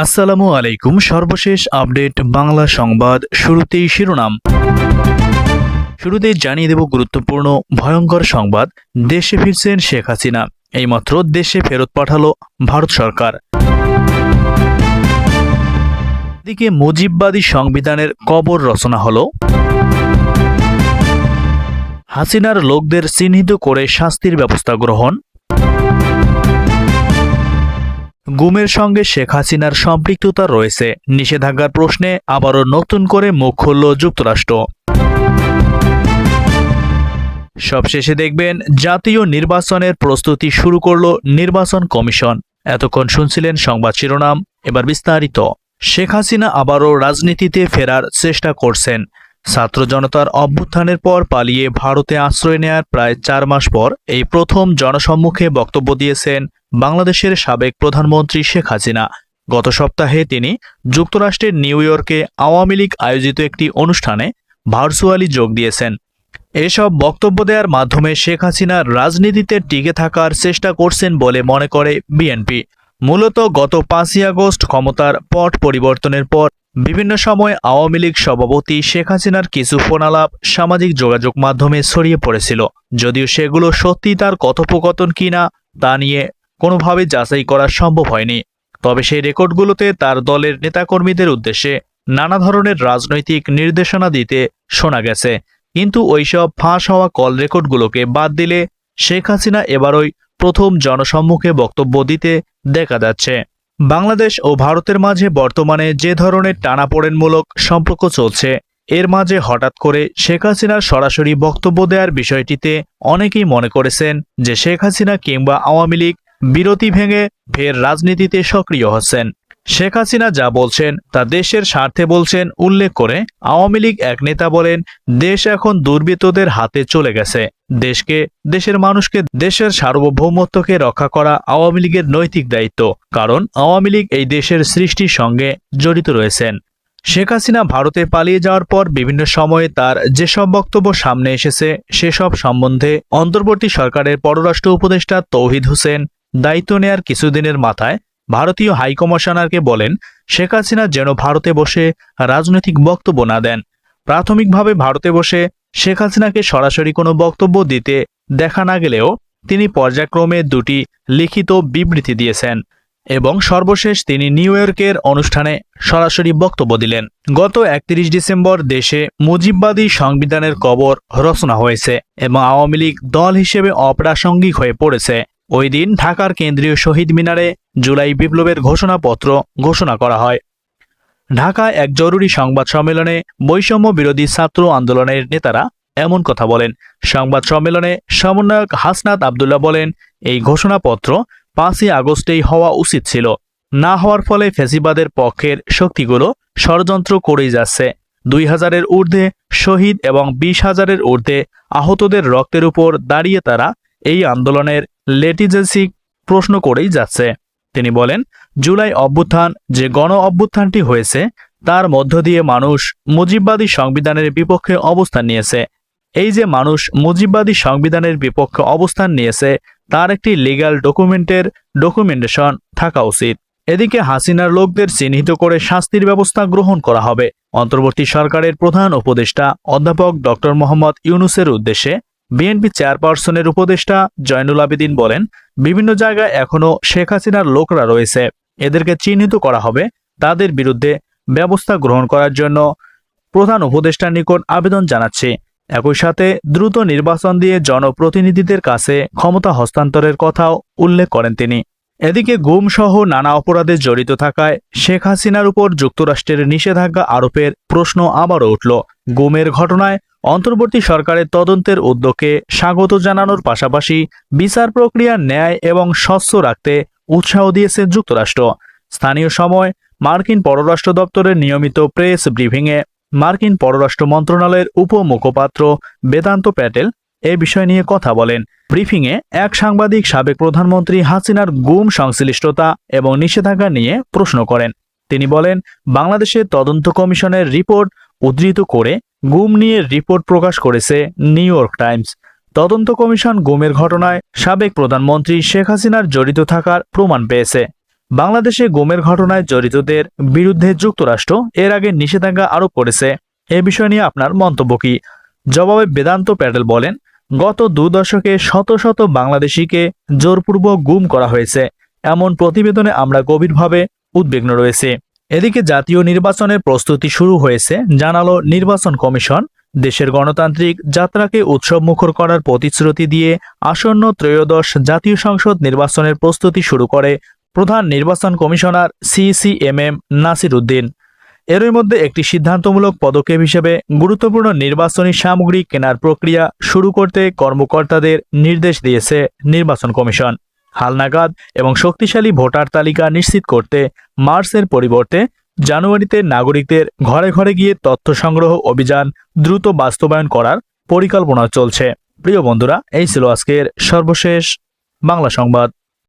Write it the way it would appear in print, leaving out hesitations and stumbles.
আসসালামু আলাইকুম। সর্বশেষ আপডেট বাংলা সংবাদ। শুরুতেই শিরোনাম। শুরুতেই জানিয়ে দেব গুরুত্বপূর্ণ ভয়ঙ্কর সংবাদ। দেশে ফিরছেন শেখ হাসিনা। এইমাত্র দেশে ফেরত পাঠালো ভারত সরকার। এদিকে মুজিববাদী সংবিধানের কবর রচনা হলো। হাসিনার লোকদের চিহ্নিত করে শাস্তির ব্যবস্থা গ্রহণ। গুমের সঙ্গে শেখ হাসিনার সম্পৃক্ততা রয়েছে, নিষেধাজ্ঞার প্রশ্নে আবারও নতুন করে মুখ খুলল যুক্তরাষ্ট্র। সবশেষে দেখবেন জাতীয় নির্বাচনের প্রস্তুতি শুরু করল নির্বাচন কমিশন। এতক্ষণ শুনছিলেন সংবাদ শিরোনাম, এবার বিস্তারিত। শেখ হাসিনা আবারও রাজনীতিতে ফেরার চেষ্টা করছেন। ছাত্র জনতার অভ্যুত্থানের পর পালিয়ে ভারতে আশ্রয় নেয়ার প্রায় 4 মাস পর এই প্রথম জনসম্মুখে বক্তব্য দিয়েছেন বাংলাদেশের সাবেক প্রধানমন্ত্রী শেখ হাসিনা। গত সপ্তাহে তিনি যুক্তরাষ্ট্রের নিউ ইয়র্কে আওয়ামী লীগ আয়োজিত একটি অনুষ্ঠানে ভার্চুয়ালি যোগ দিয়েছেন। এসব বক্তব্য দেওয়ার মাধ্যমে শেখ হাসিনা রাজনীতিতে টিকে থাকার চেষ্টা করছেন বলে মনে করে বিএনপি। মূলত গত 5ই আগস্ট ক্ষমতার পট পরিবর্তনের পর বিভিন্ন সময় আওয়ামী লীগ সভাপতি শেখ হাসিনার কিছু ফোনালাপ সামাজিক যোগাযোগ মাধ্যমে ছড়িয়ে পড়েছিল। যদিও সেগুলো সত্যি তার কথোপকথন কিনা তা নিয়ে কোনোভাবে যাচাই করা সম্ভব হয়নি। তবে সেই রেকর্ডগুলোতে তার দলের নেতাকর্মীদের উদ্দেশ্যে নানা ধরনের রাজনৈতিক নির্দেশনা দিতে শোনা গেছে। কিন্তু ওইসব ফাঁস হওয়া কল রেকর্ডগুলোকে বাদ দিলে শেখ হাসিনা এবারই প্রথম জনসম্মুখে বক্তব্য দিতে দেখা যাচ্ছে। বাংলাদেশ ও ভারতের মাঝে বর্তমানে যে ধরনের টানাপোড়েনমূলক সম্পর্ক চলছে, এর মাঝে হঠাৎ করে শেখ হাসিনার সরাসরি বক্তব্য দেওয়ার বিষয়টিতে অনেকেই মনে করেছেন যে শেখ হাসিনা কিংবা আওয়ামী লীগ বিরতি ভেঙে ফের রাজনীতিতে সক্রিয় হচ্ছেন। শেখ হাসিনা যা বলছেন তা দেশের স্বার্থে বলছেন উল্লেখ করে আওয়ামী লীগ এক নেতা বলেন, দেশ এখন দুর্বৃত্তদের হাতে চলে গেছে। দেশের মানুষকে দেশের সার্বভৌমত্বকে রক্ষা করা আওয়ামী লীগের নৈতিক দায়িত্ব, কারণ আওয়ামী লীগ এই দেশের সৃষ্টির সঙ্গে জড়িত রয়েছেন। শেখ হাসিনা ভারতে পালিয়ে যাওয়ার পর বিভিন্ন সময়ে তার যেসব বক্তব্য সামনে এসেছে সেসব সম্বন্ধে অন্তর্বর্তী সরকারের পররাষ্ট্র উপদেষ্টা তৌহিদ হোসেন দায়িত্ব নেয়ার কিছুদিনের মাথায় ভারতীয় হাইকমিশনারকে বলেন, শেখ হাসিনা যেন ভারতে বসে রাজনৈতিক বক্তব্য না দেন। প্রাথমিকভাবে ভারতে বসে শেখ হাসিনাকে সরাসরি কোনো বক্তব্য দিতে দেখা না গেলেও তিনি পর্যায়ক্রমে 2টি লিখিত বিবৃতি দিয়েছেন এবং সর্বশেষ তিনি নিউ ইয়র্কের অনুষ্ঠানে সরাসরি বক্তব্য দিলেন। গত 31 ডিসেম্বর দেশে মুজিববাদী সংবিধানের কবর রচনা হয়েছে এবং আওয়ামী লীগ দল হিসেবে অপ্রাসঙ্গিক হয়ে পড়েছে। ওই দিন ঢাকার কেন্দ্রীয় শহীদ মিনারে জুলাই বিপ্লবের ঘোষণাপত্র ঘোষণা করা হয়। ঢাকায় এক জরুরি সংবাদ সম্মেলনে বৈষম্য বিরোধী ছাত্র আন্দোলনের নেতারা এমন কথা বলেন। সংবাদ সম্মেলনে সমন্বয়ক হাসনাত আবদুল্লাহ বলেন, এই ঘোষণাপত্র 5ই আগস্টেই হওয়া উচিত ছিল। না হওয়ার ফলে ফ্যাসিবাদের পক্ষের শক্তিগুলো ষড়যন্ত্র করেই যাচ্ছে। 2000-এর ঊর্ধ্বে শহীদ এবং 20,000-এর ঊর্ধ্বে আহতদের রক্তের উপর দাঁড়িয়ে তারা এই আন্দোলনের লেজিটিমেসি প্রশ্ন করেই যাচ্ছে। তিনি বলেন, জুলাই অভ্যুত্থান যে গণ অভ্যুত্থানটি হয়েছে তার মধ্য দিয়ে মানুষ মুজিববাদী সংবিধানের বিপক্ষে অবস্থান নিয়েছে। এই যে মানুষ মুজিববাদী সংবিধানের বিপক্ষে অবস্থান নিয়েছে তার একটি লিগ্যাল ডকুমেন্টেশন থাকা উচিত। এদিকে হাসিনার লোকদের চিহ্নিত করে শাস্তির ব্যবস্থা গ্রহণ করা হবে। অন্তর্বর্তী সরকারের প্রধান উপদেষ্টা অধ্যাপক ডক্টর মোহাম্মদ ইউনূসের উদ্দেশ্যে বিএনপি চেয়ারপারসনের উপদেষ্টা জয়নুল আবেদিন বলেন, বিভিন্ন জায়গায় এখনও শেখ হাসিনার লোকরা রয়েছে, এদেরকে চিহ্নিত করা হবে। তাদের বিরুদ্ধে ব্যবস্থা গ্রহণ করার জন্য প্রধান উপদেষ্টার নিকট আবেদন জানাচ্ছি। একই সাথে দ্রুত নির্বাচন দিয়ে জনপ্রতিনিধিদের কাছে ক্ষমতা হস্তান্তরের কথাও উল্লেখ করেন তিনি। এদিকে গুম সহ নানা অপরাধে জড়িত থাকায় শেখ হাসিনার উপর যুক্তরাষ্ট্রের নিষেধাজ্ঞা আরোপের প্রশ্ন আবারও উঠল। গুমের ঘটনায় অন্তর্বর্তী সরকারের তদন্তের উদ্যোগকে স্বাগত জানানোর পাশাপাশি বিচার প্রক্রিয়া ন্যায় এবং স্বচ্ছ রাখতে উৎসাহ দিয়েছে যুক্তরাষ্ট্র। স্থানীয় সময় মার্কিন পররাষ্ট্র দপ্তরের নিয়মিত প্রেস ব্রিফিংয়ে মার্কিন পররাষ্ট্র মন্ত্রণালয়ের উপমুখপাত্র বেদান্ত প্যাটেল এ বিষয় নিয়ে কথা বলেন। ব্রিফিংয়ে এক সাংবাদিক সাবেক প্রধানমন্ত্রী হাসিনার গুম সংশ্লিষ্টতা এবং নিষেধাজ্ঞা নিয়ে প্রশ্ন করেন। তিনি বলেন, বাংলাদেশের তদন্ত কমিশনের রিপোর্ট উদ্ধৃত করে গুম নিয়ে রিপোর্ট প্রকাশ করেছে নিউ ইয়র্ক টাইমস। তদন্ত কমিশন গুমের ঘটনায় সাবেক প্রধানমন্ত্রী শেখ হাসিনার জড়িত থাকার প্রমাণ পেয়েছে। বাংলাদেশে গুমের ঘটনায় জড়িতদের বিরুদ্ধে যুক্তরাষ্ট্র এর আগে নিষেধাজ্ঞা আরোপ করেছে। এ বিষয় নিয়ে আপনার মন্তব্য কি? জবাবে বেদান্ত প্যাটেল বলেন, গত 2 দশকে শত শত বাংলাদেশিকে জোরপূর্বক গুম করা হয়েছে। এমন প্রতিবেদনে আমরা গভীরভাবে উদ্বিগ্ন রয়েছি। এদিকে জাতীয় নির্বাচনের প্রস্তুতি শুরু হয়েছে জানালো নির্বাচন কমিশন। দেশের গণতান্ত্রিক যাত্রাকে উৎসবমুখর করার প্রতিশ্রুতি দিয়ে আসন্ন ত্রয়োদশ জাতীয় সংসদ নির্বাচনের প্রস্তুতি শুরু করে প্রধান নির্বাচন কমিশনার সিসিএমএম নাসির উদ্দিন। এরই মধ্যে একটি সিদ্ধান্তমূলক পদক্ষেপ হিসেবে গুরুত্বপূর্ণ নির্বাচনী সামগ্রী কেনার প্রক্রিয়া শুরু করতে কর্মকর্তাদের নির্দেশ দিয়েছে নির্বাচন কমিশন। হালনাগাদ এবং শক্তিশালী ভোটার তালিকা নিশ্চিত করতে মার্চের পরিবর্তে জানুয়ারিতে নাগরিকদের ঘরে ঘরে গিয়ে তথ্য সংগ্রহ অভিযান দ্রুত বাস্তবায়ন করার পরিকল্পনা চলছে। প্রিয় বন্ধুরা, এই ছিল আজকের সর্বশেষ বাংলা সংবাদ।